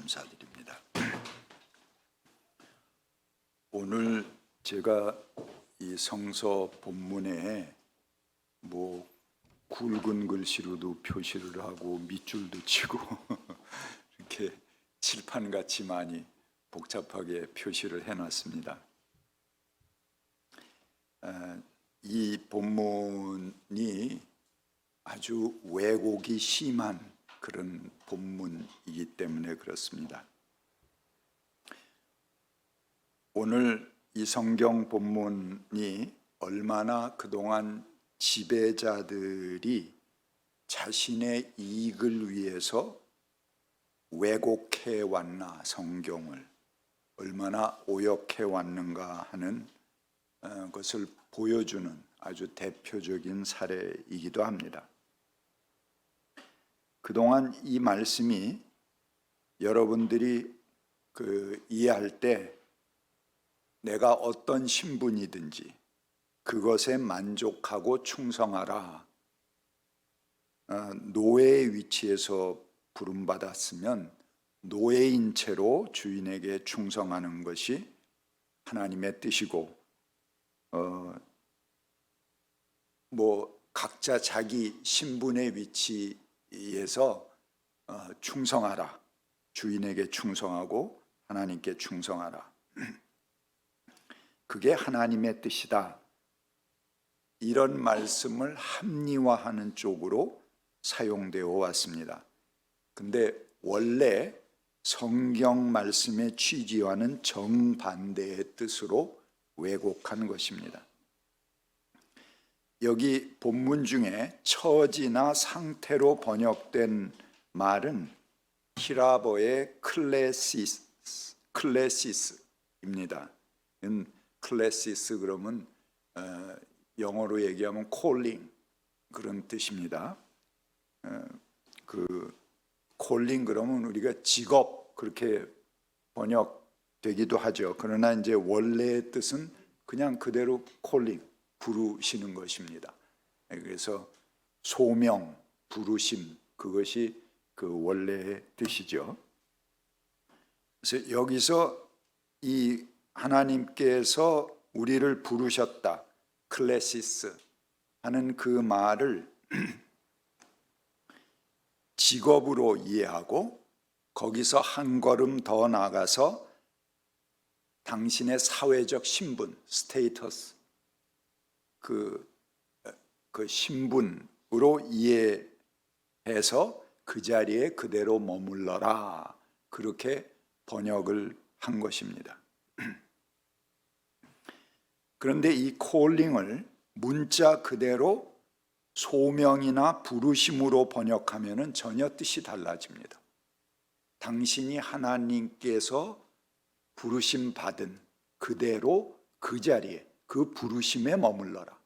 감사드립니다. 오늘 제가 이 성서 본문에 굵은 글씨로도 표시를 하고 밑줄도 치고 이렇게 칠판같이 많이 복잡하게 표시를 해놨습니다. 이 본문이 아주 왜곡이 심한 그런 본문이기 때문에 그렇습니다. 오늘 이 성경 본문이 얼마나 그동안 지배자들이 자신의 이익을 위해서 왜곡해 왔나, 성경을 얼마나 오역해 왔는가 하는 것을 보여주는 아주 대표적인 사례이기도 합니다. 그동안 이 말씀이 여러분들이 이해할 때 내가 어떤 신분이든지 그것에 만족하고 충성하라. 노예의 위치에서 부름받았으면 노예인 채로 주인에게 충성하는 것이 하나님의 뜻이고, 각자 자기 신분의 위치에서 충성하라. 주인에게 충성하고 하나님께 충성하라. 그게 하나님의 뜻이다. 이런 말씀을 합리화하는 쪽으로 사용되어 왔습니다. 근데 원래 성경 말씀의 취지와는 정반대의 뜻으로 왜곡한 것입니다. 여기 본문 중에 처지나 상태로 번역된 말은 히라보의 클레시스입니다. 클래시스 그러면 영어로 얘기하면 콜링 그런 뜻입니다. 콜링 그러면 우리가 직업 그렇게 번역되기도 하죠. 그러나 이제 원래의 뜻은 그냥 그대로 콜링 부르시는 것입니다. 그래서 소명, 부르심 그것이 그 원래의 뜻이죠. 그래서 여기서 이 하나님께서 우리를 부르셨다, 클래시스 하는 그 말을 직업으로 이해하고 거기서 한 걸음 더 나가서 당신의 사회적 신분, 스테이터스, 그 신분으로 이해해서 그 자리에 그대로 머물러라. 그렇게 번역을 한 것입니다. 그런데 이 콜링을 문자 그대로 소명이나 부르심으로 번역하면 전혀 뜻이 달라집니다. 당신이 하나님께서 부르심 받은 그대로 그 자리에 그 부르심에 머물러라.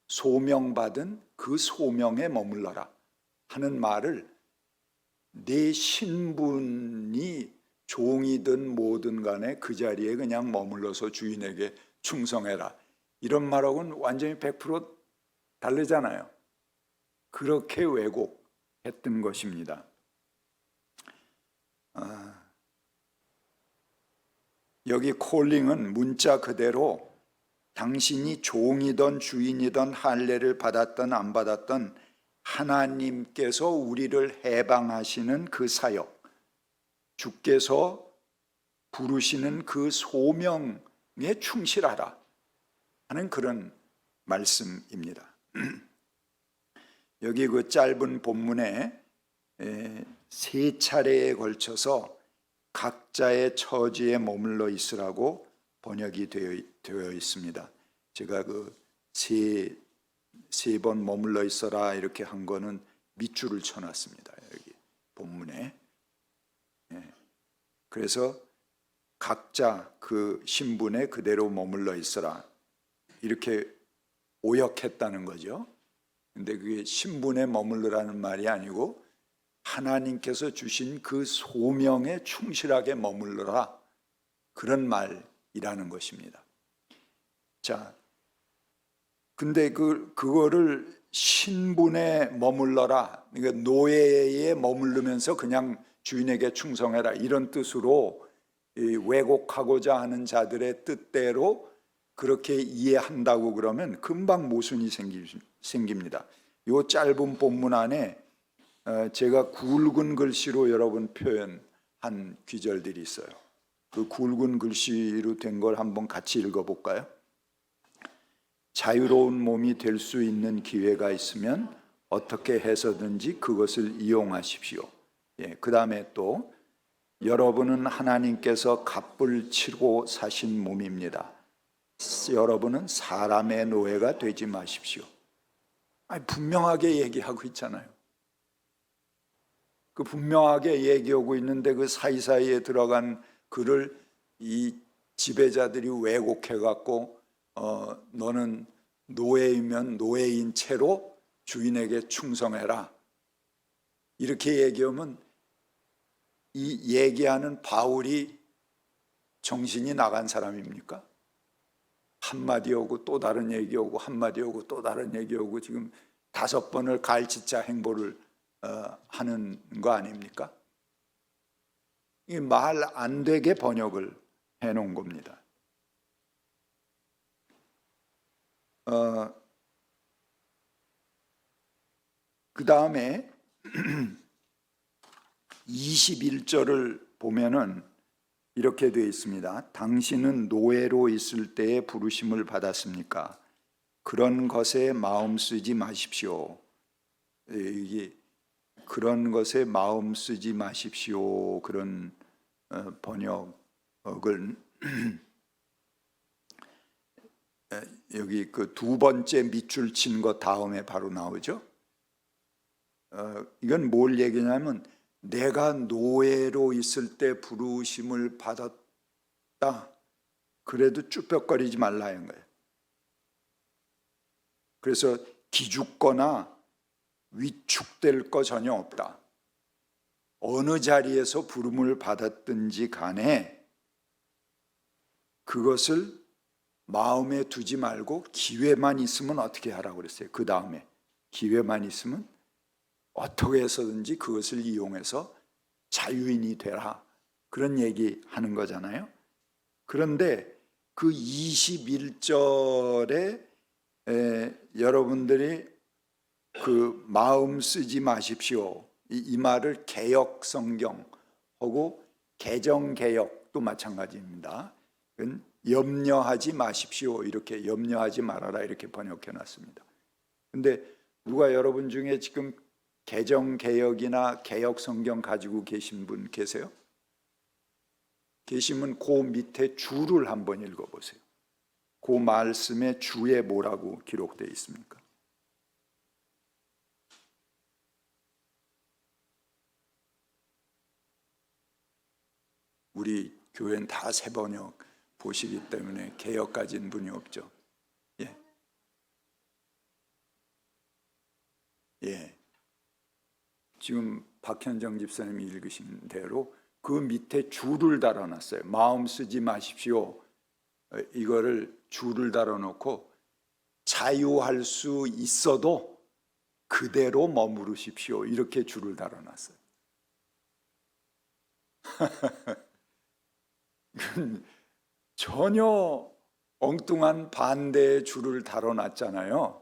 소명받은 그 소명에 머물러라 하는 말을 내 신분이 종이든 뭐든 간에 그 자리에 그냥 머물러서 주인에게 충성해라. 이런 말하고는 완전히 100% 다르잖아요. 그렇게 왜곡했던 것입니다. 여기 콜링은 문자 그대로 당신이 종이든 주인이든 할례를 받았든 안 받았든 하나님께서 우리를 해방하시는 그 사역, 주께서 부르시는 그 소명에 충실하라 하는 그런 말씀입니다. 여기 그 짧은 본문에 세 차례에 걸쳐서 각자의 처지에 머물러 있으라고 번역이 되어 있습니다. 제가 세 번 머물러 있어라 이렇게 한 거는 밑줄을 쳐놨습니다. 여기 본문에. 그래서 각자 그 신분에 그대로 머물러 있어라 이렇게 오역했다는 거죠. 근데 그게 신분에 머물러라는 말이 아니고 하나님께서 주신 그 소명에 충실하게 머물러라 그런 말이라는 것입니다. 자, 근데 그거를 신분에 머물러라, 그러니까 노예에 머무르면서 그냥 주인에게 충성해라 이런 뜻으로 왜곡하고자 하는 자들의 뜻대로 그렇게 이해한다고 그러면 금방 모순이 생깁니다. 이 짧은 본문 안에 제가 굵은 글씨로 여러분 표현한 귀절들이 있어요. 그 굵은 글씨로 된 걸 한번 같이 읽어볼까요? 자유로운 몸이 될 수 있는 기회가 있으면 어떻게 해서든지 그것을 이용하십시오. 그 다음에 또 여러분은 하나님께서 값을 치르고 사신 몸입니다. 여러분은 사람의 노예가 되지 마십시오. 분명하게 얘기하고 있잖아요. 그 분명하게 얘기하고 있는데 그 사이사이에 들어간 글을 이 지배자들이 왜곡해갖고 너는 노예이면 노예인 채로 주인에게 충성해라 이렇게 얘기하면 이 얘기하는 바울이 정신이 나간 사람입니까? 한마디 오고 또 다른 얘기 오고 한마디 오고 또 다른 얘기 오고 지금 5번을 갈치자 행보를 하는 거 아닙니까? 이 말 안 되게 번역을 해놓은 겁니다. 그 다음에 21절을 보면은 이렇게 되어 있습니다. 당신은 노예로 있을 때에 부르심을 받았습니까? 그런 것에 마음 쓰지 마십시오. 이게 그런 것에 마음 쓰지 마십시오. 그런 번역을 여기 그 2번째 밑줄 친 것 다음에 바로 나오죠. 이건 뭘 얘기냐면 내가 노예로 있을 때 부르심을 받았다. 그래도 쭈뼛거리지 말라는 거예요. 그래서 기죽거나 위축될 거 전혀 없다. 어느 자리에서 부름을 받았든지 간에 그것을 마음에 두지 말고 기회만 있으면 어떻게 하라고 그랬어요. 그 다음에 기회만 있으면 어떻게 해서든지 그것을 이용해서 자유인이 되라. 그런 얘기하는 거잖아요. 그런데 그 21절에 여러분들이 그 마음 쓰지 마십시오. 이 말을 개역 성경하고 개정 개역도 마찬가지입니다. 염려하지 마십시오. 이렇게 염려하지 말아라 이렇게 번역해 놨습니다. 근데 누가 여러분 중에 지금 개정 개역이나 개역 성경 가지고 계신 분 계세요? 계시면 그 밑에 주를 한번 읽어보세요. 그 말씀의 주에 뭐라고 기록되어 있습니까? 우리 교회는 다 새번역 보시기 때문에 개역 가진 분이 없죠. 예. 지금 박현정 집사님이 읽으신 대로 그 밑에 줄을 달아놨어요. 마음 쓰지 마십시오. 이거를 줄을 달아놓고 자유할 수 있어도 그대로 머무르십시오. 이렇게 줄을 달아놨어요. 전혀 엉뚱한 반대의 줄을 달아놨잖아요.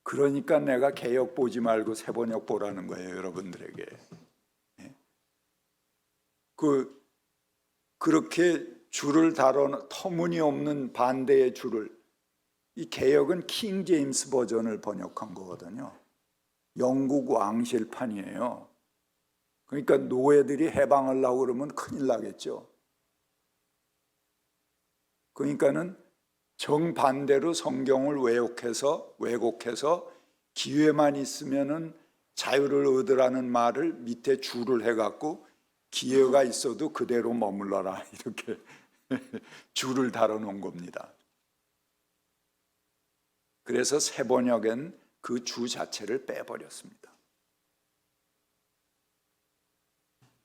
그러니까 내가 개역 보지 말고 새번역 보라는 거예요, 여러분들에게. 그렇게 줄을 달아 터무니없는 반대의 줄을, 이 개역은 킹 제임스 버전을 번역한 거거든요. 영국 왕실판이에요. 그러니까 노예들이 해방하려고 그러면 큰일 나겠죠. 그러니까는 정반대로 성경을 왜곡해서 기회만 있으면은 자유를 얻으라는 말을 밑에 줄을 해갖고 기회가 있어도 그대로 머물러라 이렇게 줄을 달아놓은 겁니다. 그래서 새번역엔 그 주 자체를 빼버렸습니다.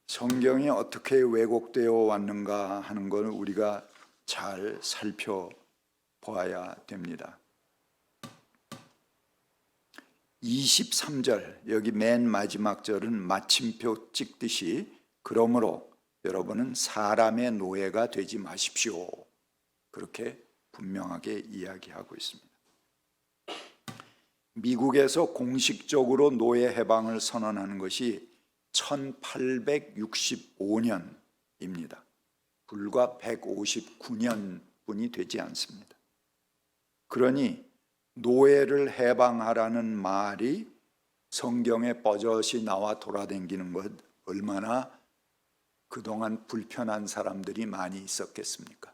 성경이 어떻게 왜곡되어 왔는가 하는 것을 우리가 잘 살펴보아야 됩니다. 23절 여기 맨 마지막 절은 마침표 찍듯이 그러므로 여러분은 사람의 노예가 되지 마십시오. 그렇게 분명하게 이야기하고 있습니다. 미국에서 공식적으로 노예 해방을 선언하는 것이 1865년입니다. 불과 159년뿐이 되지 않습니다. 그러니 노예를 해방하라는 말이 성경에 뻐젓이 나와 돌아다니는 것 얼마나 그동안 불편한 사람들이 많이 있었겠습니까?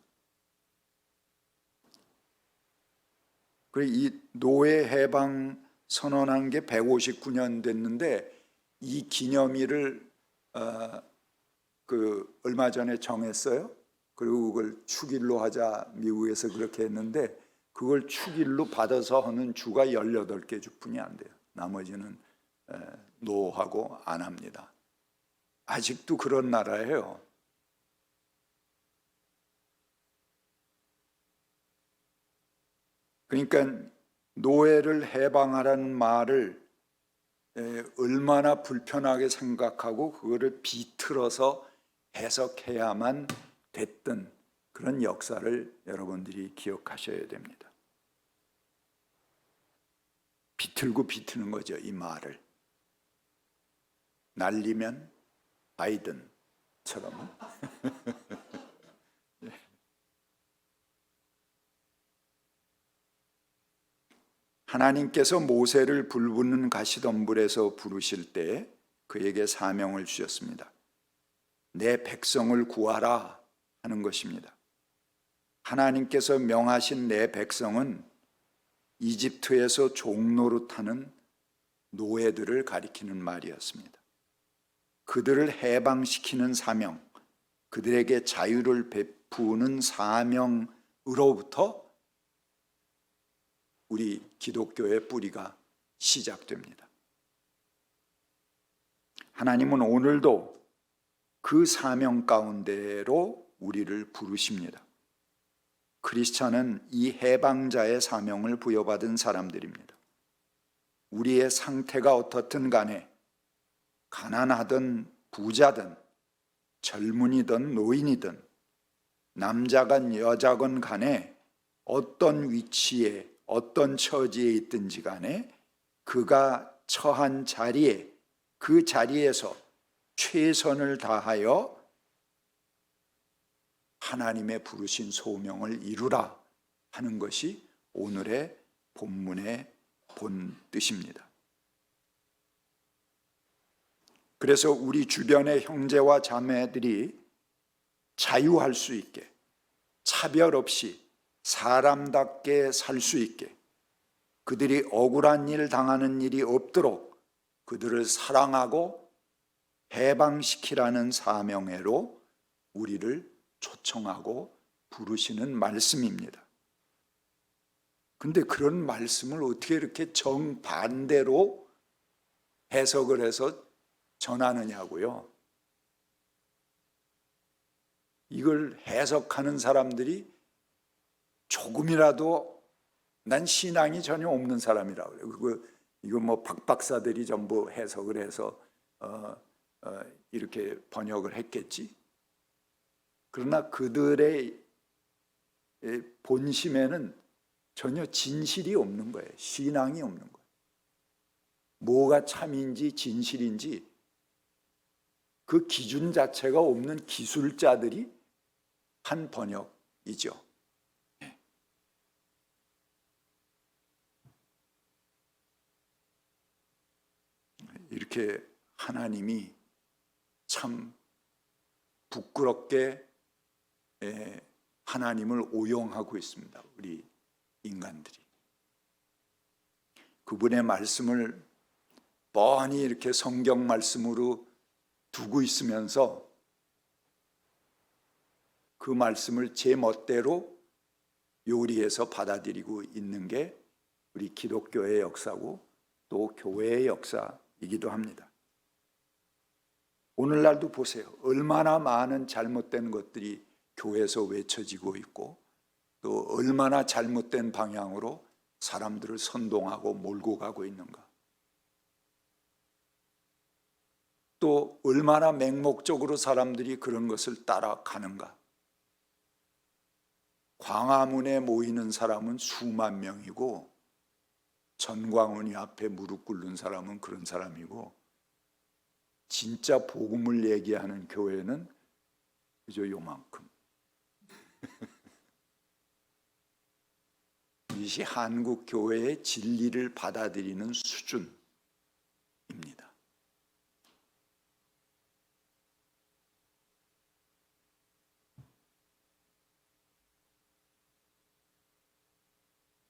그리고 이 노예 해방 선언한 게 159년 됐는데 이 기념일을 얼마 전에 정했어요. 그리고 그걸 축일로 하자 미국에서 그렇게 했는데 그걸 축일로 받아서 하는 주가 18개 주뿐이 안 돼요. 나머지는 노하고 안 합니다. 아직도 그런 나라예요. 그러니까 노예를 해방하라는 말을 얼마나 불편하게 생각하고 그거를 비틀어서 해석해야만 됐던 그런 역사를 여러분들이 기억하셔야 됩니다. 비틀고 비트는 거죠, 이 말을. 날리면 바이든처럼. 하나님께서 모세를 불붙는 가시덤불에서 부르실 때 그에게 사명을 주셨습니다. 내 백성을 구하라 하는 것입니다. 하나님께서 명하신 내 백성은 이집트에서 종노릇하는 노예들을 가리키는 말이었습니다. 그들을 해방시키는 사명, 그들에게 자유를 베푸는 사명으로부터 우리 기독교의 뿌리가 시작됩니다. 하나님은 오늘도 그 사명 가운데로 우리를 부르십니다. 크리스찬은 이 해방자의 사명을 부여받은 사람들입니다. 우리의 상태가 어떻든 간에 가난하든 부자든 젊은이든 노인이든 남자건 여자건 간에 어떤 위치에 어떤 처지에 있든지 간에 그가 처한 자리에 그 자리에서 최선을 다하여 하나님의 부르신 소명을 이루라 하는 것이 오늘의 본문의 본 뜻입니다. 그래서 우리 주변의 형제와 자매들이 자유할 수 있게 차별 없이 사람답게 살 수 있게 그들이 억울한 일 당하는 일이 없도록 그들을 사랑하고 해방시키라는 사명으로 우리를 초청하고 부르시는 말씀입니다. 근데 그런 말씀을 어떻게 이렇게 정반대로 해석을 해서 전하느냐고요. 이걸 해석하는 사람들이 조금이라도 난 신앙이 전혀 없는 사람이라고 그래요. 이거 뭐 박박사들이 전부 해석을 해서 이렇게 번역을 했겠지. 그러나 그들의 본심에는 전혀 진실이 없는 거예요. 신앙이 없는 거예요. 뭐가 참인지 진실인지 그 기준 자체가 없는 기술자들이 한 번역이죠. 이렇게 하나님이 참 부끄럽게 하나님을 오용하고 있습니다. 우리 인간들이. 그분의 말씀을 뻔히 이렇게 성경 말씀으로 두고 있으면서 그 말씀을 제 멋대로 요리해서 받아들이고 있는 게 우리 기독교의 역사고 또 교회의 역사이기도 합니다. 오늘날도 보세요. 얼마나 많은 잘못된 것들이 교회에서 외쳐지고 있고 또 얼마나 잘못된 방향으로 사람들을 선동하고 몰고 가고 있는가. 또 얼마나 맹목적으로 사람들이 그런 것을 따라가는가. 광화문에 모이는 사람은 수만 명이고 전광훈이 앞에 무릎 꿇는 사람은 그런 사람이고 진짜 복음을 얘기하는 교회는 그저 요만큼. 이것이 한국 교회의 진리를 받아들이는 수준입니다.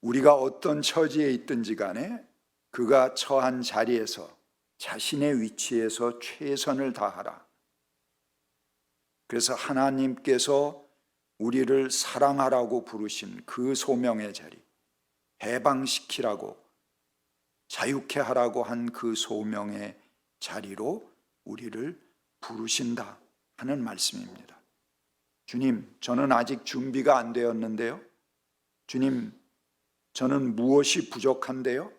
우리가 어떤 처지에 있든지 간에 그가 처한 자리에서 자신의 위치에서 최선을 다하라. 그래서 하나님께서 우리를 사랑하라고 부르신 그 소명의 자리, 해방시키라고, 자유케 하라고 한 그 소명의 자리로 우리를 부르신다 하는 말씀입니다. 주님, 저는 아직 준비가 안 되었는데요. 주님, 저는 무엇이 부족한데요?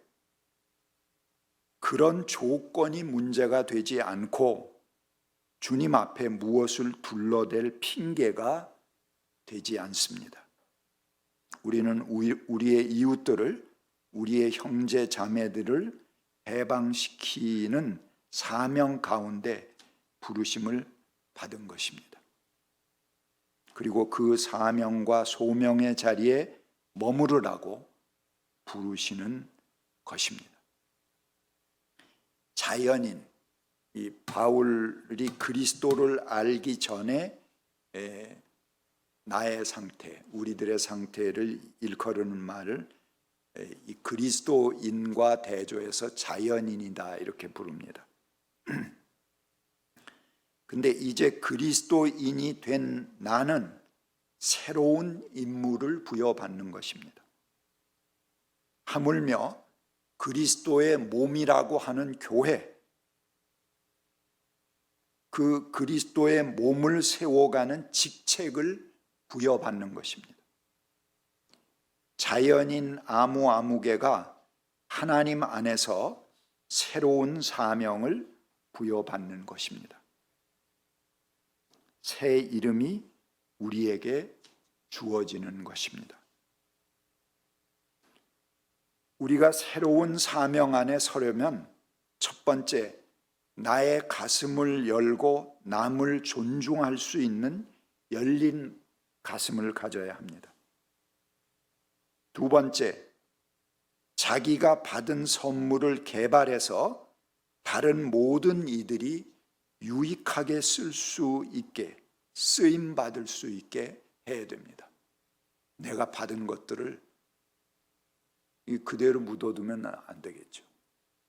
그런 조건이 문제가 되지 않고 주님 앞에 무엇을 둘러댈 핑계가 되지 않습니다. 우리는 우리의 이웃들을, 우리의 형제 자매들을 해방시키는 사명 가운데 부르심을 받은 것입니다. 그리고 그 사명과 소명의 자리에 머무르라고 부르시는 것입니다. 자연인, 이 바울이 그리스도를 알기 전에 나의 상태, 우리들의 상태를 일컬으는 말을 이 그리스도인과 대조해서 자연인이다 이렇게 부릅니다. 근데 이제 그리스도인이 된 나는 새로운 임무를 부여받는 것입니다. 하물며 그리스도의 몸이라고 하는 교회, 그 그리스도의 몸을 세워가는 직책을 부여받는 것입니다. 자연인 아무개가 하나님 안에서 새로운 사명을 부여받는 것입니다. 새 이름이 우리에게 주어지는 것입니다. 우리가 새로운 사명 안에 서려면 첫 번째, 나의 가슴을 열고 남을 존중할 수 있는 열린 가슴을 가져야 합니다. 두 번째, 자기가 받은 선물을 개발해서 다른 모든 이들이 유익하게 쓸 수 있게, 쓰임받을 수 있게 해야 됩니다. 내가 받은 것들을 그대로 묻어두면 안 되겠죠.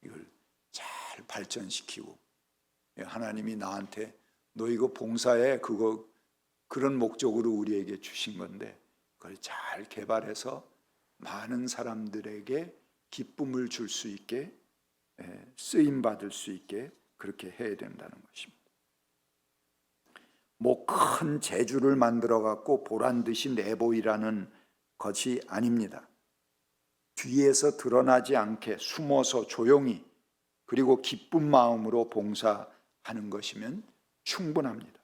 이걸 잘 발전시키고, 하나님이 나한테 너 이거 봉사해, 그런 목적으로 우리에게 주신 건데 그걸 잘 개발해서 많은 사람들에게 기쁨을 줄 수 있게, 쓰임받을 수 있게 그렇게 해야 된다는 것입니다. 뭐 큰 재주를 만들어 갖고 보란 듯이 내보이라는 것이 아닙니다. 뒤에서 드러나지 않게 숨어서 조용히, 그리고 기쁜 마음으로 봉사하는 것이면 충분합니다.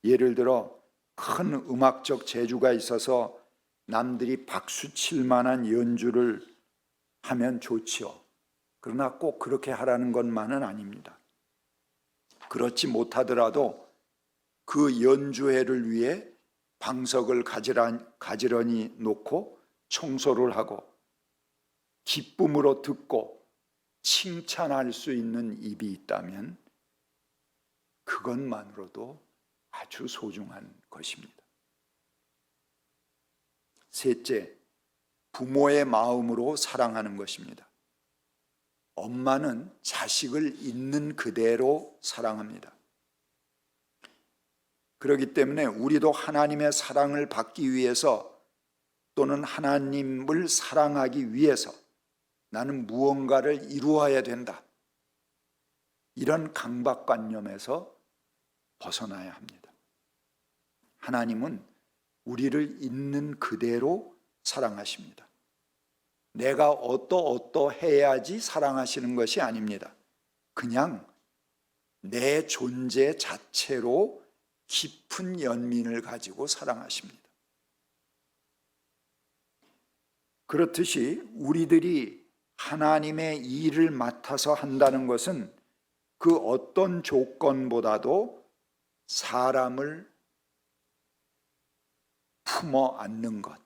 예를 들어 큰 음악적 재주가 있어서 남들이 박수 칠 만한 연주를 하면 좋지요. 그러나 꼭 그렇게 하라는 것만은 아닙니다. 그렇지 못하더라도 그 연주회를 위해 방석을 가지런히 놓고 청소를 하고 기쁨으로 듣고 칭찬할 수 있는 입이 있다면 그것만으로도 아주 소중한 것입니다. 셋째, 부모의 마음으로 사랑하는 것입니다. 엄마는 자식을 있는 그대로 사랑합니다. 그렇기 때문에 우리도 하나님의 사랑을 받기 위해서 또는 하나님을 사랑하기 위해서 나는 무언가를 이루어야 된다. 이런 강박관념에서 벗어나야 합니다. 하나님은 우리를 있는 그대로 사랑하십니다. 내가 어떠해야지 사랑하시는 것이 아닙니다. 그냥 내 존재 자체로 깊은 연민을 가지고 사랑하십니다. 그렇듯이 우리들이 하나님의 일을 맡아서 한다는 것은 그 어떤 조건보다도 사람을 품어 안는 것,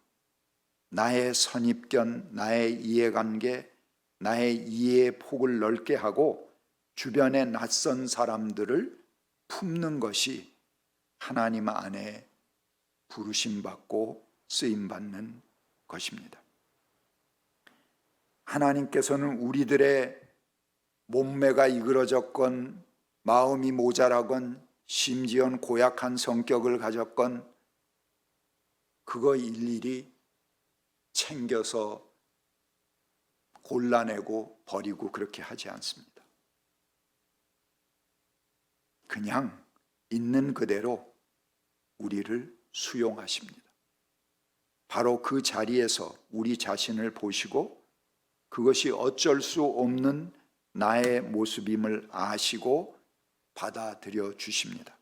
나의 선입견, 나의 이해관계, 나의 이해의 폭을 넓게 하고 주변의 낯선 사람들을 품는 것이 하나님 안에 부르심받고 쓰임받는 것입니다. 하나님께서는 우리들의 몸매가 이그러졌건 마음이 모자라건 심지어는 고약한 성격을 가졌건 그거 일일이 챙겨서 골라내고 버리고 그렇게 하지 않습니다. 그냥 있는 그대로 우리를 수용하십니다. 바로 그 자리에서 우리 자신을 보시고 그것이 어쩔 수 없는 나의 모습임을 아시고 받아들여 주십니다.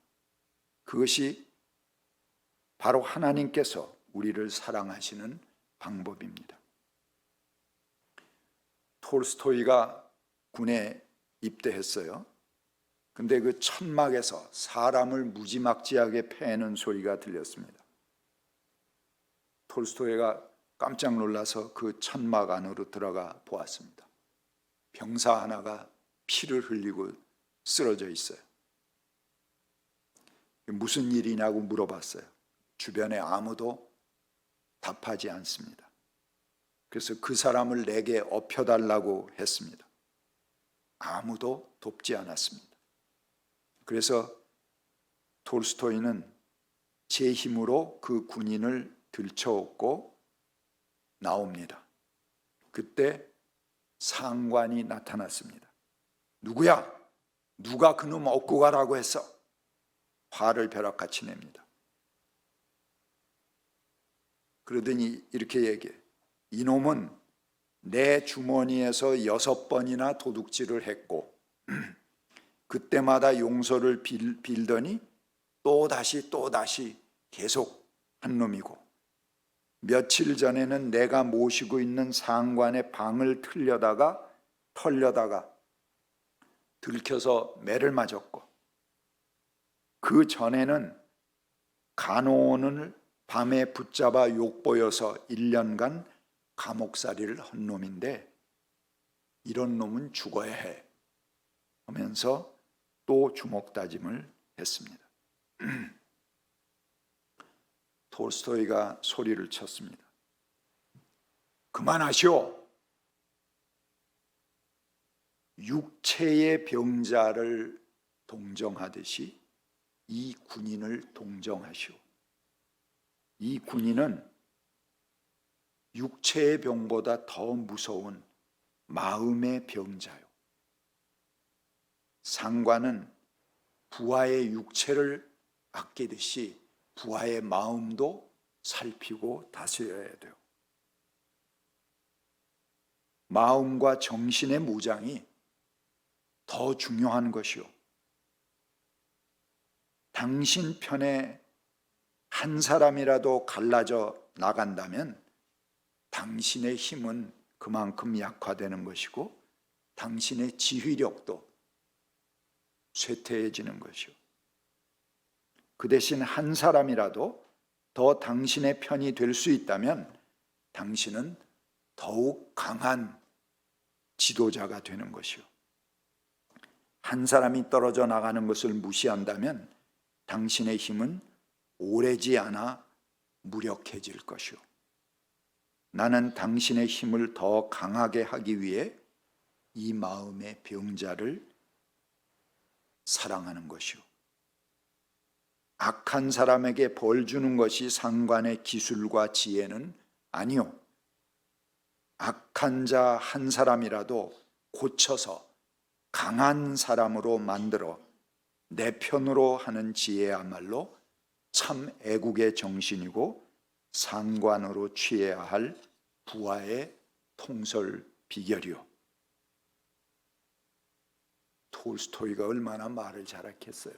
그것이 바로 하나님께서 우리를 사랑하시는 방법입니다. 톨스토이가 군에 입대했어요. 근데 그 천막에서 사람을 무지막지하게 패는 소리가 들렸습니다. 톨스토이가 깜짝 놀라서 그 천막 안으로 들어가 보았습니다. 병사 하나가 피를 흘리고 쓰러져 있어요. 무슨 일이냐고 물어봤어요. 주변에 아무도 답하지 않습니다. 그래서 그 사람을 내게 업혀달라고 했습니다. 아무도 돕지 않았습니다. 그래서 톨스토이는 제 힘으로 그 군인을 들쳐업고 나옵니다. 그때 상관이 나타났습니다. 누구야? 누가 그놈 업고 가라고 했어? 화를 벼락같이 냅니다. 그러더니 이렇게 얘기해. 이놈은 내 주머니에서 6번이나 도둑질을 했고 그때마다 용서를 빌더니 또다시 계속 한 놈이고 며칠 전에는 내가 모시고 있는 상관의 방을 털려다가 들켜서 매를 맞았고 그 전에는 간호원을 밤에 붙잡아 욕보여서 1년간 감옥살이를 한 놈인데 이런 놈은 죽어야 해 하면서 또 주먹다짐을 했습니다. 톨스토이가 소리를 쳤습니다. 그만하시오. 육체의 병자를 동정하듯이 이 군인을 동정하시오. 이 군인은 육체의 병보다 더 무서운 마음의 병자요. 상관은 부하의 육체를 아끼듯이 부하의 마음도 살피고 다스려야 돼요. 마음과 정신의 무장이 더 중요한 것이요. 당신 편에 한 사람이라도 갈라져 나간다면 당신의 힘은 그만큼 약화되는 것이고 당신의 지휘력도 쇠퇴해지는 것이요. 그 대신 한 사람이라도 더 당신의 편이 될 수 있다면 당신은 더욱 강한 지도자가 되는 것이요. 한 사람이 떨어져 나가는 것을 무시한다면 당신의 힘은 오래지 않아 무력해질 것이요. 나는 당신의 힘을 더 강하게 하기 위해 이 마음의 병자를 사랑하는 것이요. 악한 사람에게 벌 주는 것이 상관의 기술과 지혜는 아니요. 악한 자 한 사람이라도 고쳐서 강한 사람으로 만들어 내 편으로 하는 지혜야말로 참 애국의 정신이고 상관으로 취해야 할 부하의 통솔 비결이요. 톨스토이가 얼마나 말을 잘했겠어요.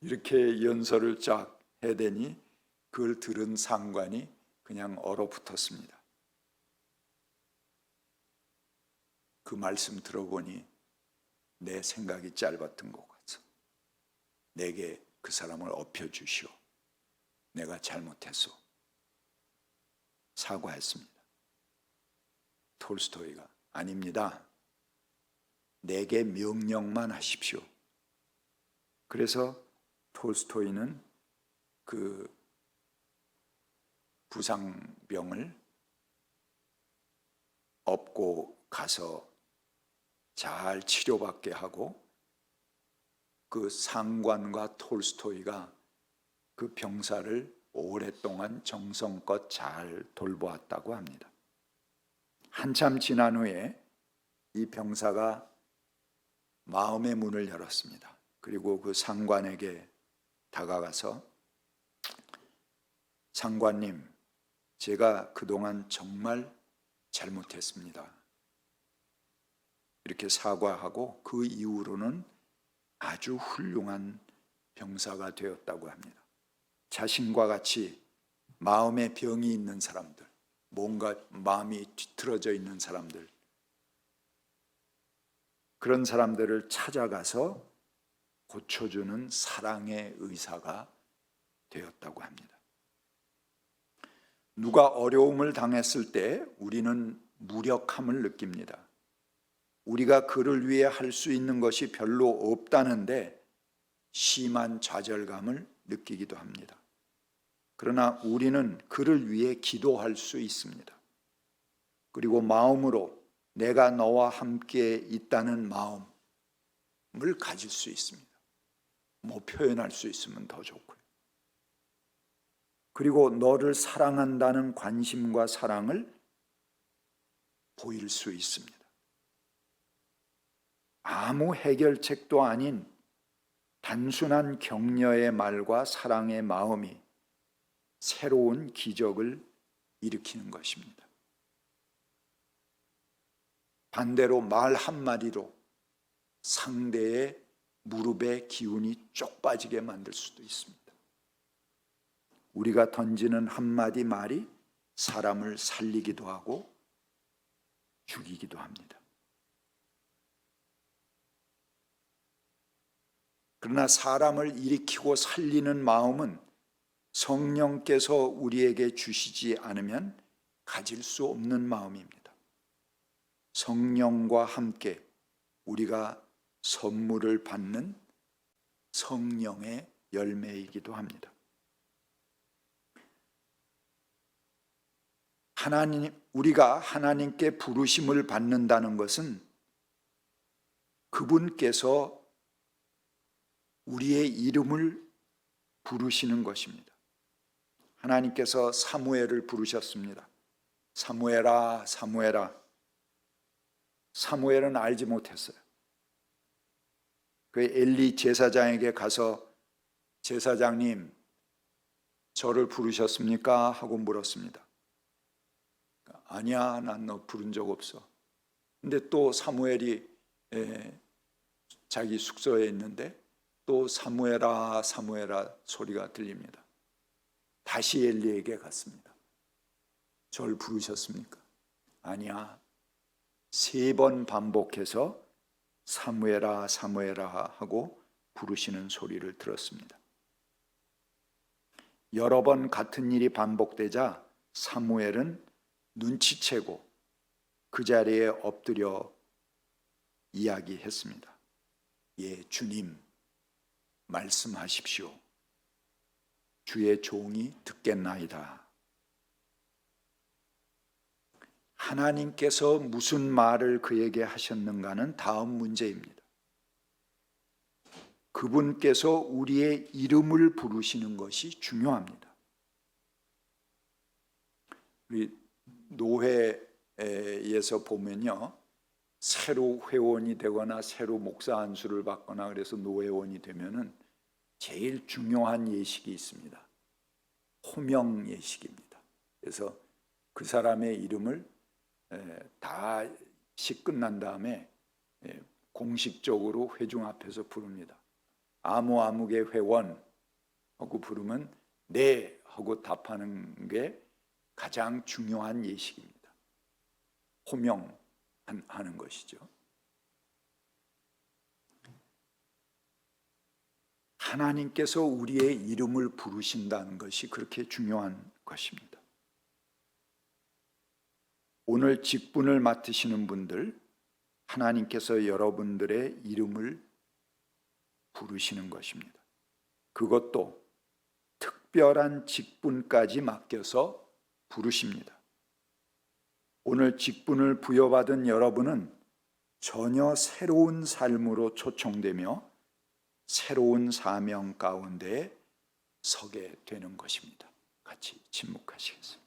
이렇게 연설을 쫙 해대니 그걸 들은 상관이 그냥 얼어붙었습니다. 그 말씀 들어보니 내 생각이 짧았던 것 같아. 내게 그 사람을 업혀주시오. 내가 잘못했소. 사과했습니다. 톨스토이가 아닙니다. 내게 명령만 하십시오. 그래서 톨스토이는 그 부상병을 업고 가서 잘 치료받게 하고 그 상관과 톨스토이가 그 병사를 오랫동안 정성껏 잘 돌보았다고 합니다. 한참 지난 후에 이 병사가 마음의 문을 열었습니다. 그리고 그 상관에게 다가가서 상관님, 제가 그동안 정말 잘못했습니다. 이렇게 사과하고 그 이후로는 아주 훌륭한 병사가 되었다고 합니다. 자신과 같이 마음에 병이 있는 사람들, 뭔가 마음이 뒤틀어져 있는 사람들, 그런 사람들을 찾아가서 고쳐주는 사랑의 의사가 되었다고 합니다. 누가 어려움을 당했을 때 우리는 무력함을 느낍니다. 우리가 그를 위해 할 수 있는 것이 별로 없다는데 심한 좌절감을 느끼기도 합니다. 그러나 우리는 그를 위해 기도할 수 있습니다. 그리고 마음으로 내가 너와 함께 있다는 마음을 가질 수 있습니다. 뭐 표현할 수 있으면 더 좋고요. 그리고 너를 사랑한다는 관심과 사랑을 보일 수 있습니다. 아무 해결책도 아닌 단순한 격려의 말과 사랑의 마음이 새로운 기적을 일으키는 것입니다. 반대로 말 한마디로 상대의 무릎의 기운이 쪽 빠지게 만들 수도 있습니다. 우리가 던지는 한마디 말이 사람을 살리기도 하고 죽이기도 합니다. 그러나 사람을 일으키고 살리는 마음은 성령께서 우리에게 주시지 않으면 가질 수 없는 마음입니다. 성령과 함께 우리가 선물을 받는 성령의 열매이기도 합니다. 우리가 하나님께 부르심을 받는다는 것은 그분께서 우리의 이름을 부르시는 것입니다. 하나님께서 사무엘을 부르셨습니다. 사무엘아, 사무엘아. 사무엘은 알지 못했어요. 그 엘리 제사장에게 가서 제사장님, 저를 부르셨습니까? 하고 물었습니다. 아니야, 난 너 부른 적 없어. 근데 또 사무엘이 자기 숙소에 있는데 또 사무엘아, 사무엘아 소리가 들립니다. 다시 엘리에게 갔습니다. 저를 부르셨습니까? 아니야. 3번 반복해서 사무엘아, 사무엘아 하고 부르시는 소리를 들었습니다. 여러 번 같은 일이 반복되자 사무엘은 눈치채고 그 자리에 엎드려 이야기했습니다. 예, 주님, 말씀하십시오. 주의 종이 듣겠나이다. 하나님께서 무슨 말을 그에게 하셨는가는 다음 문제입니다. 그분께서 우리의 이름을 부르시는 것이 중요합니다. 우리 노회에서 보면요, 새로 회원이 되거나 새로 목사 안수를 받거나 그래서 노회원이 되면은 제일 중요한 예식이 있습니다. 호명 예식입니다. 그래서 그 사람의 이름을 다시 끝난 다음에 공식적으로 회중 앞에서 부릅니다. 아무개 회원 하고 부르면 네 하고 답하는 게 가장 중요한 예식입니다. 호명하는 것이죠. 하나님께서 우리의 이름을 부르신다는 것이 그렇게 중요한 것입니다. 오늘 직분을 맡으시는 분들, 하나님께서 여러분들의 이름을 부르시는 것입니다. 그것도 특별한 직분까지 맡겨서 부르십니다. 오늘 직분을 부여받은 여러분은 전혀 새로운 삶으로 초청되며 새로운 사명 가운데 서게 되는 것입니다. 같이 침묵하시겠습니다.